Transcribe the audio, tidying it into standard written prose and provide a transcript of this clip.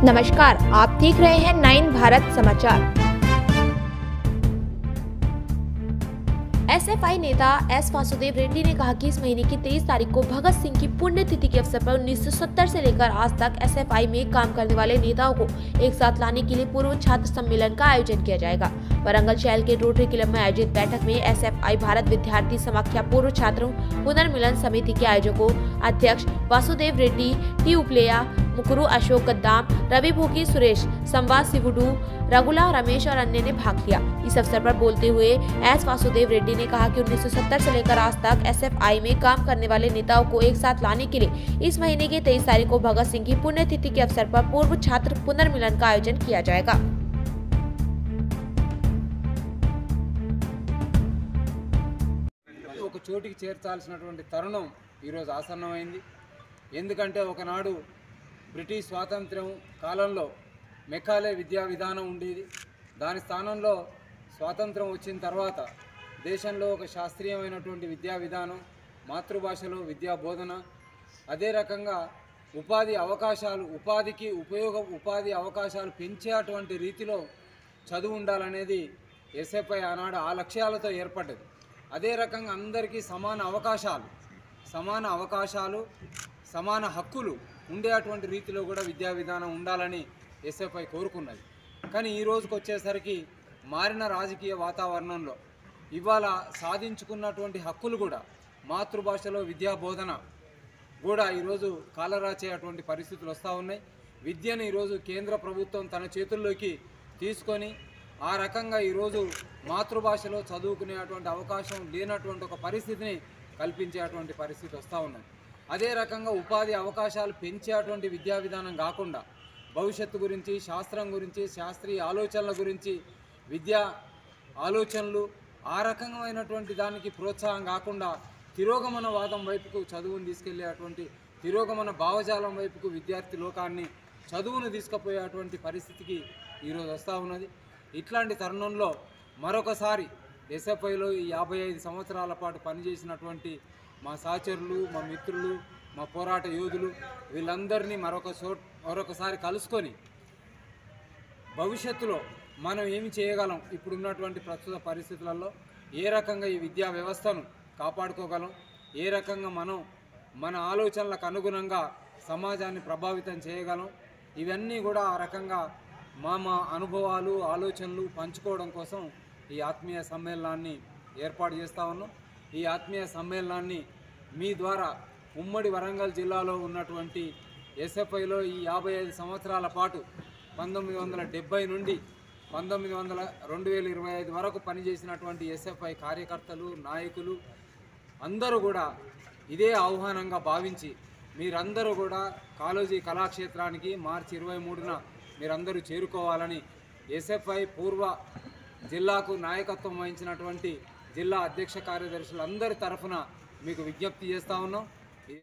नमस्कार, आप देख रहे हैं 9 भारत समाचार। एसएफआई नेता एस वासुदेव रेड्डी ने कहा कि इस महीने की 23 तारीख को भगत सिंह की पुण्यतिथि के अवसर पर 1970 से लेकर आज तक एसएफआई में काम करने वाले नेताओं को एक साथ लाने के लिए पूर्व छात्र सम्मेलन का आयोजन किया जाएगा। वरंगल शहर के रोटरी क्लब में आयोजित बैठक में एसएफआई भारत विद्यार्थी समाख्या पूर्व छात्रों पुनर्मिलन समिति के आयोजकों अध्यक्ष वासुदेव रेड्डी, टी उपलेया, मुकुरु अशोक गद्दाम, रवि भोगी, सुरेश संवाद, सिवुडू, रघुला, रमेश और अन्य ने भाग लिया। इस अवसर पर बोलते हुए एस वासुदेव रेड्डी ने कहा कि 1970 से लेकर आज तक एसएफआई में काम करने वाले नेताओं को एक साथ लाने के लिए इस महीने की 23 तारीख को भगत सिंह की पुण्यतिथि के अवसर पर पूर्व छात्र पुनर्मिलन का आयोजन किया जाएगा। ఒక చోటికి చేర్చాల్సినటువంటి తరుణం ఈరోజు ఆసన్నమైంది. ఎందుకంటే ఒకనాడు బ్రిటిష్ స్వాతంత్ర్యం కాలంలో మెకాలే విద్యా విధానం ఉండేది. దాని స్థానంలో స్వాతంత్రం వచ్చిన తర్వాత దేశంలో ఒక శాస్త్రీయమైనటువంటి విద్యా విధానం, మాతృభాషలో విద్యా బోధన, అదే రకంగా ఉపాధి అవకాశాలు పెంచేటువంటి రీతిలో చదువు ఉండాలనేది ఎస్ఎఫ్ఐ ఆనాడు ఆ లక్ష్యాలతో ఏర్పడ్డది. అదే రకంగా అందరికీ సమాన అవకాశాలు సమాన హక్కులు ఉండేటువంటి రీతిలో కూడా విద్యా విధానం ఉండాలని ఎస్ఎఫ్ఐ కోరుకున్నది. కానీ ఈ రోజుకి వచ్చేసరికి మారిన రాజకీయ వాతావరణంలో ఇవాళ సాధించుకున్నటువంటి హక్కులు కూడా మాతృభాషలో విద్యా బోధన కూడా ఈరోజు కాలరాచేటువంటి పరిస్థితులు వస్తూ ఉన్నాయి. విద్యను ఈరోజు కేంద్ర ప్రభుత్వం తన చేతుల్లోకి తీసుకొని ఆ రకంగా ఈరోజు మాతృభాషలో చదువుకునేటువంటి అవకాశం లేనటువంటి ఒక పరిస్థితిని కల్పించేటువంటి పరిస్థితి వస్తూ ఉన్నది. అదే రకంగా ఉపాధి అవకాశాలు పెంచేటువంటి విద్యా విధానం కాకుండా భవిష్యత్తు గురించి, శాస్త్రం గురించి, శాస్త్రీయ ఆలోచనల గురించి, విద్యా ఆలోచనలు ఆ రకమైనటువంటి దానికి ప్రోత్సాహం కాకుండా తిరోగమనవాదం వైపుకు చదువును తీసుకెళ్లేటువంటి తిరోగమన భావజాలం వైపుకు విద్యార్థి లోకాన్ని చదువును తీసుకుపోయేటువంటి పరిస్థితికి ఈరోజు వస్తూ ఉన్నది. ఇట్లాంటి తరుణంలో మరొకసారి ఎస్ఎఫ్ఐలో ఈ 55 సంవత్సరాల పాటు పనిచేసినటువంటి మా సహచరులు, మా మిత్రులు, మా పోరాట యోధులు వీళ్ళందరినీ మరొకసారి కలుసుకొని భవిష్యత్తులో మనం ఏమి చేయగలం, ఇప్పుడున్నటువంటి ప్రస్తుత పరిస్థితులలో ఏ రకంగా ఈ విద్యా వ్యవస్థను కాపాడుకోగలం, ఏ రకంగా మనం మన ఆలోచనలకు అనుగుణంగా సమాజాన్ని ప్రభావితం చేయగలం, ఇవన్నీ కూడా ఆ రకంగా మా అనుభవాలు, ఆలోచనలు పంచుకోవడం కోసం ఈ ఆత్మీయ సమ్మేళనాన్ని ఏర్పాటు చేస్తూ ఉన్నాం. ఈ ఆత్మీయ సమ్మేళనాన్ని మీ ద్వారా ఉమ్మడి వరంగల్ జిల్లాలో ఉన్నటువంటి ఎస్ఎఫ్ఐలో ఈ 55 సంవత్సరాల పాటు 1970 నుండి 2025 వరకు పనిచేసినటువంటి ఎస్ఎఫ్ఐ కార్యకర్తలు, నాయకులు అందరూ కూడా ఇదే ఆహ్వానంగా భావించి మీరందరూ కూడా కాళోజీ కళాక్షేత్రానికి మార్చి 23న మీరందరూ చేరుకోవాలని ఎస్ఎఫ్ఐ పూర్వ జిల్లాకు నాయకత్వం వహించినటువంటి జిల్లా అధ్యక్ష కార్యదర్శులందరి తరఫున మీకు విజ్ఞప్తి చేస్తూ ఉన్నాం.